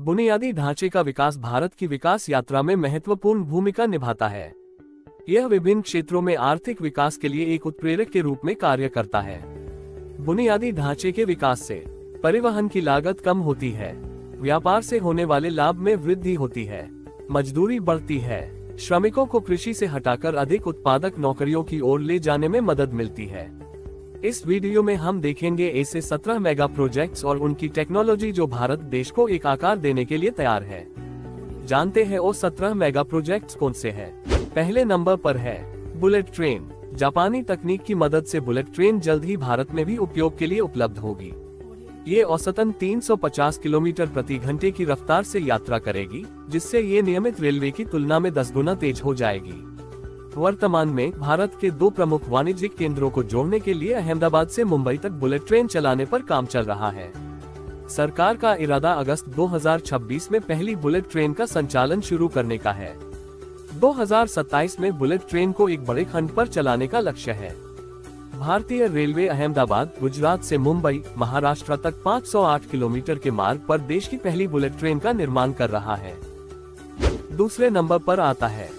बुनियादी ढांचे का विकास भारत की विकास यात्रा में महत्वपूर्ण भूमिका निभाता है। यह विभिन्न क्षेत्रों में आर्थिक विकास के लिए एक उत्प्रेरक के रूप में कार्य करता है। बुनियादी ढांचे के विकास से परिवहन की लागत कम होती है, व्यापार से होने वाले लाभ में वृद्धि होती है, मजदूरी बढ़ती है, श्रमिकों को कृषि से हटाकर अधिक उत्पादक नौकरियों की ओर ले जाने में मदद मिलती है। इस वीडियो में हम देखेंगे ऐसे 17 मेगा प्रोजेक्ट्स और उनकी टेक्नोलॉजी जो भारत देश को एक आकार देने के लिए तैयार है। जानते हैं वो 17 मेगा प्रोजेक्ट्स कौन से हैं? पहले नंबर पर है बुलेट ट्रेन। जापानी तकनीक की मदद से बुलेट ट्रेन जल्द ही भारत में भी उपयोग के लिए उपलब्ध होगी। ये औसतन 350 किलोमीटर प्रति घंटे की रफ्तार से यात्रा करेगी, जिससे ये नियमित रेलवे की तुलना में 10 गुना तेज हो जाएगी। वर्तमान में भारत के 2 प्रमुख वाणिज्यिक केंद्रों को जोड़ने के लिए अहमदाबाद से मुंबई तक बुलेट ट्रेन चलाने पर काम चल रहा है। सरकार का इरादा अगस्त 2026 में पहली बुलेट ट्रेन का संचालन शुरू करने का है। 2027 में बुलेट ट्रेन को एक बड़े खंड पर चलाने का लक्ष्य है। भारतीय रेलवे अहमदाबाद, गुजरात से मुंबई, महाराष्ट्र तक 508 किलोमीटर के मार्ग पर देश की पहली बुलेट ट्रेन का निर्माण कर रहा है। दूसरे नंबर पर आता है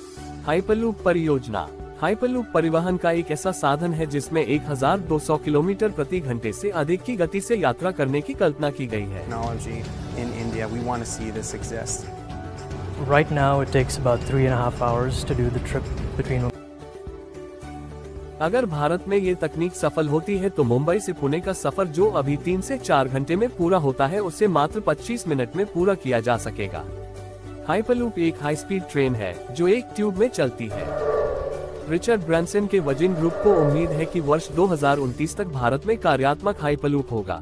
हाइपरलूप परियोजना। हाइपरलूप परिवहन का एक ऐसा साधन है जिसमें 1200 किलोमीटर प्रति घंटे से अधिक की गति से यात्रा करने की कल्पना की गई है। Right now it takes about 3.5 hours to do the trip between. अगर भारत में ये तकनीक सफल होती है तो मुंबई से पुणे का सफर जो अभी 3 से 4 घंटे में पूरा होता है उसे मात्र 25 मिनट में पूरा किया जा सकेगा। हाइपरलूप एक हाई स्पीड ट्रेन है जो एक ट्यूब में चलती है। रिचर्ड ब्रांसन के वर्जिन ग्रुप को उम्मीद है कि वर्ष 2029 तक भारत में कार्यात्मक हाइपरलूप होगा।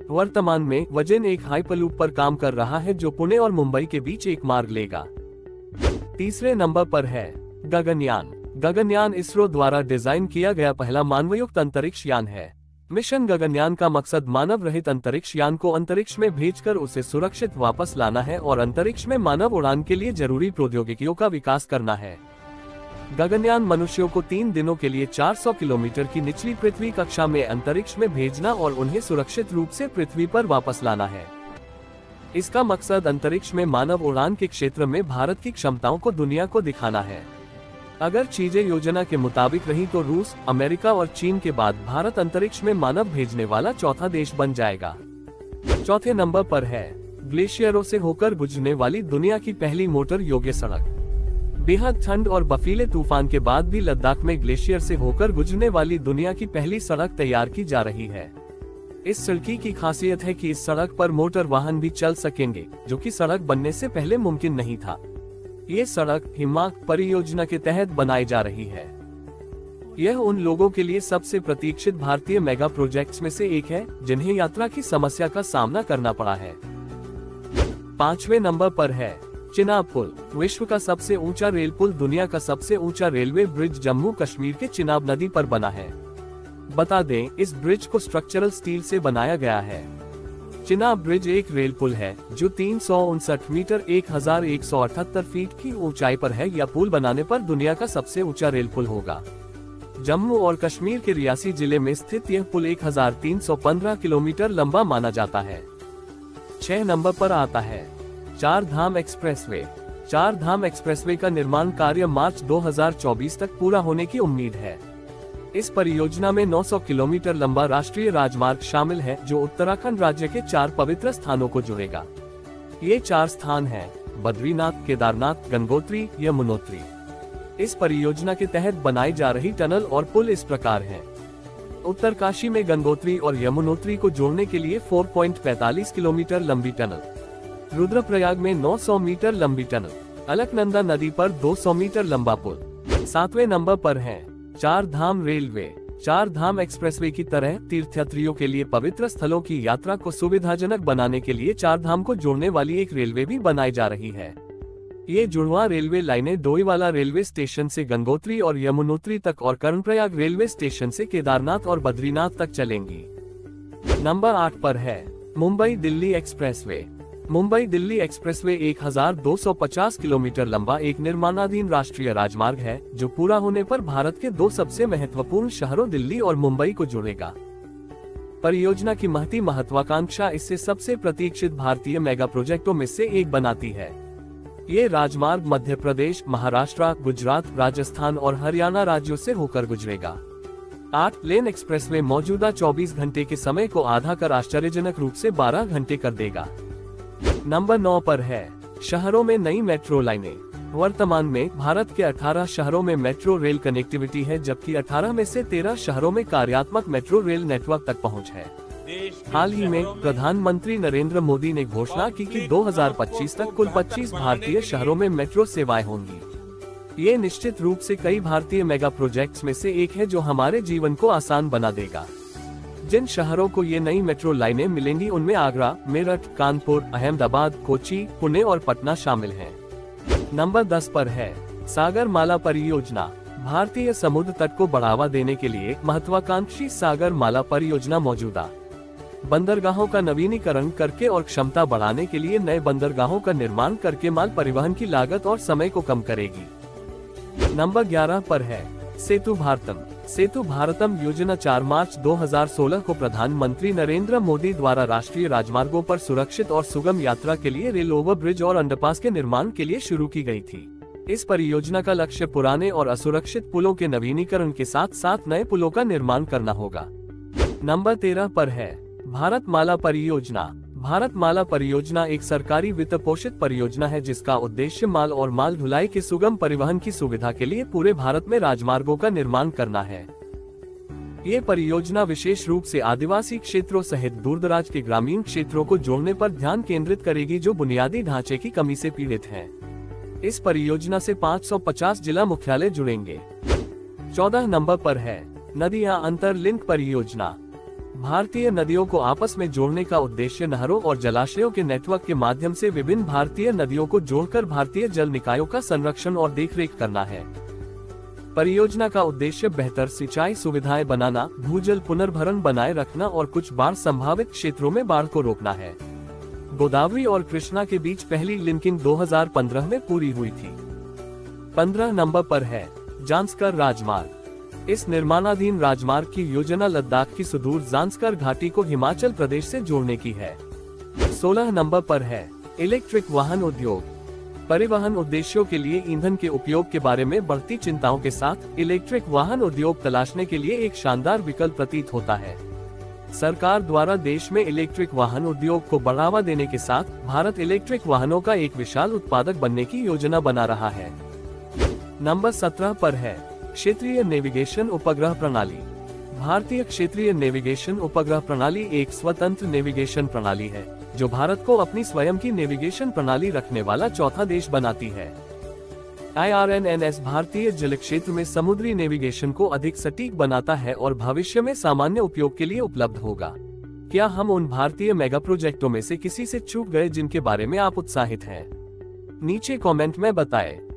वर्तमान में वर्जिन एक हाइपरलूप पर काम कर रहा है जो पुणे और मुंबई के बीच एक मार्ग लेगा। तीसरे नंबर पर है गगनयान। गगनयान इसरो द्वारा डिजाइन किया गया पहला मानवयुक्त अंतरिक्ष यान है। मिशन गगनयान का मकसद मानव रहित अंतरिक्ष यान को अंतरिक्ष में भेजकर उसे सुरक्षित वापस लाना है और अंतरिक्ष में मानव उड़ान के लिए जरूरी प्रौद्योगिकियों का विकास करना है। गगनयान मनुष्यों को 3 दिनों के लिए 400 किलोमीटर की निचली पृथ्वी कक्षा में अंतरिक्ष में भेजना और उन्हें सुरक्षित रूप से पृथ्वी पर वापस लाना है। इसका मकसद अंतरिक्ष में मानव उड़ान के क्षेत्र में भारत की क्षमताओं को दुनिया को दिखाना है। अगर चीजें योजना के मुताबिक रही तो रूस, अमेरिका और चीन के बाद भारत अंतरिक्ष में मानव भेजने वाला चौथा देश बन जाएगा। चौथे नंबर पर है ग्लेशियरों से होकर गुजरने वाली दुनिया की पहली मोटर योग्य सड़क। बेहद ठंड और बर्फीले तूफान के बाद भी लद्दाख में ग्लेशियर से होकर गुजरने वाली दुनिया की पहली सड़क तैयार की जा रही है। इस सड़क की खासियत है कि इस सड़क पर मोटर वाहन भी चल सकेंगे, जो कि सड़क बनने से पहले मुमकिन नहीं था। ये सड़क हिमाक परियोजना के तहत बनाई जा रही है। यह उन लोगों के लिए सबसे प्रतीक्षित भारतीय मेगा प्रोजेक्ट्स में से एक है जिन्हें यात्रा की समस्या का सामना करना पड़ा है। 5वें नंबर पर है चिनाब पुल। विश्व का सबसे ऊंचा रेल पुल, दुनिया का सबसे ऊंचा रेलवे ब्रिज जम्मू कश्मीर के चिनाब नदी पर बना है। बता दें, इस ब्रिज को स्ट्रक्चरल स्टील से बनाया गया है। चिनाब ब्रिज एक रेल पुल है जो 359 मीटर 1178 फीट की ऊंचाई पर है। यह पुल बनाने पर दुनिया का सबसे ऊंचा रेल पुल होगा। जम्मू और कश्मीर के रियासी जिले में स्थित यह पुल 1315 किलोमीटर लंबा माना जाता है। 6 नंबर पर आता है चार धाम एक्सप्रेसवे। चार धाम एक्सप्रेसवे का निर्माण कार्य मार्च 2024 तक पूरा होने की उम्मीद है। इस परियोजना में 900 किलोमीटर लंबा राष्ट्रीय राजमार्ग शामिल है जो उत्तराखंड राज्य के 4 पवित्र स्थानों को जोड़ेगा। ये 4 स्थान हैं बद्रीनाथ, केदारनाथ, गंगोत्री, यमुनोत्री। इस परियोजना के तहत बनाई जा रही टनल और पुल इस प्रकार हैं। उत्तरकाशी में गंगोत्री और यमुनोत्री को जोड़ने के लिए 4.45 किलोमीटर लंबी टनल, रुद्रप्रयाग में 900 मीटर लंबी टनल, अलकनंदा नदी पर 200 मीटर लंबा पुल। 7वें नंबर पर है चार धाम रेलवे। चार धाम एक्सप्रेसवे की तरह तीर्थयात्रियों के लिए पवित्र स्थलों की यात्रा को सुविधाजनक बनाने के लिए चार धाम को जोड़ने वाली एक रेलवे भी बनाई जा रही है। ये जुड़वा रेलवे लाइनें डोईवाला रेलवे स्टेशन से गंगोत्री और यमुनोत्री तक और कर्णप्रयाग रेलवे स्टेशन से केदारनाथ और बद्रीनाथ तक चलेंगी। नंबर 8 पर है Mumbai Delhi expressway. Mumbai Delhi expressway 1250 kilometre लंबा एक निर्माणाधीन राष्ट्रीय राजमार्ग है जो पूरा होने पर भारत के 2 सबसे महत्वपूर्ण शहरों दिल्ली और मुंबई को जोड़ेगा। परियोजना की महती महत्वाकांक्षा इससे सबसे प्रतीक्षित भारतीय मेगा प्रोजेक्टों में से एक बनाती है। ये राजमार्ग मध्य प्रदेश, महाराष्ट्र, गुजरात, राजस्थान और हरियाणा राज्यों से होकर गुजरेगा। 8 लेन एक्सप्रेसवे मौजूदा 24 घंटे के समय को आधा कर आश्चर्यजनक रूप से 12 घंटे कर देगा। नंबर 9 पर है शहरों में नई मेट्रो लाइनें। वर्तमान में भारत के 18 शहरों में मेट्रो रेल कनेक्टिविटी है, जबकि 18 में से 13 शहरों में कार्यात्मक मेट्रो रेल नेटवर्क तक पहुंच है। हाल ही में प्रधानमंत्री नरेंद्र मोदी ने घोषणा की कि 2025 तक कुल 25 भारतीय शहरों में मेट्रो सेवाएं होंगी। ये निश्चित रूप से कई भारतीय मेगा प्रोजेक्ट्स में से एक है जो हमारे जीवन को आसान बना देगा। जिन शहरों को ये नई मेट्रो लाइनें मिलेंगी उनमें आगरा, मेरठ, कानपुर, अहमदाबाद, कोची, पुणे और पटना शामिल हैं। नंबर 10 पर है सागर माला परियोजना। भारतीय समुद्र तट को बढ़ावा देने के लिए महत्वाकांक्षी सागर माला परियोजना मौजूदा बंदरगाहों का नवीनीकरण करके और क्षमता बढ़ाने के लिए नए बंदरगाहों का निर्माण करके माल परिवहन की लागत और समय को कम करेगी। नंबर 11 पर है सेतु भारतम। सेतु भारतम योजना 4 मार्च 2016 को प्रधानमंत्री नरेंद्र मोदी द्वारा राष्ट्रीय राजमार्गों पर सुरक्षित और सुगम यात्रा के लिए रेल ओवर ब्रिज और अंडरपास के निर्माण के लिए शुरू की गई थी। इस परियोजना का लक्ष्य पुराने और असुरक्षित पुलों के नवीनीकरण के साथ साथ नए पुलों का निर्माण करना होगा। नंबर 13 पर है भारत माला परियोजना। भारत माला परियोजना एक सरकारी वित्त पोषित परियोजना है जिसका उद्देश्य माल और माल ढुलाई के सुगम परिवहन की सुविधा के लिए पूरे भारत में राजमार्गों का निर्माण करना है। ये परियोजना विशेष रूप से आदिवासी क्षेत्रों सहित दूरदराज के ग्रामीण क्षेत्रों को जोड़ने पर ध्यान केंद्रित करेगी जो बुनियादी ढांचे की कमी से पीड़ित हैं। इस परियोजना से 550 जिला मुख्यालय जुड़ेंगे। 14 नंबर पर है नदियां अंतरलिंक परियोजना। भारतीय नदियों को आपस में जोड़ने का उद्देश्य नहरों और जलाशयों के नेटवर्क के माध्यम से विभिन्न भारतीय नदियों को जोड़कर भारतीय जल निकायों का संरक्षण और देखरेख करना है। परियोजना का उद्देश्य बेहतर सिंचाई सुविधाएं बनाना, भूजल पुनर्भरण बनाए रखना और कुछ बाढ़ संभावित क्षेत्रों में बाढ़ को रोकना है। गोदावरी और कृष्णा के बीच पहली लिंकिंग 2015 में पूरी हुई थी। 15 नंबर पर है जांस्कर राजमार्ग। इस निर्माणाधीन राजमार्ग की योजना लद्दाख की सुदूर जांस्कर घाटी को हिमाचल प्रदेश से जोड़ने की है। 16 नंबर पर है इलेक्ट्रिक वाहन उद्योग। परिवहन उद्देश्यों के लिए ईंधन के उपयोग के बारे में बढ़ती चिंताओं के साथ इलेक्ट्रिक वाहन उद्योग तलाशने के लिए एक शानदार विकल्प प्रतीत होता है। सरकार द्वारा देश में इलेक्ट्रिक वाहन उद्योग को बढ़ावा देने के साथ भारत इलेक्ट्रिक वाहनों का एक विशाल उत्पादक बनने की योजना बना रहा है। नंबर 17 पर है क्षेत्रीय नेविगेशन उपग्रह प्रणाली। भारतीय क्षेत्रीय नेविगेशन उपग्रह प्रणाली एक स्वतंत्र नेविगेशन प्रणाली है जो भारत को अपनी स्वयं की नेविगेशन प्रणाली रखने वाला चौथा देश बनाती है। IRNNS भारतीय जल क्षेत्र में समुद्री नेविगेशन को अधिक सटीक बनाता है और भविष्य में सामान्य उपयोग के लिए उपलब्ध होगा। क्या हम उन भारतीय मेगा प्रोजेक्टों में से किसी से चूक गए जिनके बारे में आप उत्साहित हैं? नीचे कमेंट में बताएं।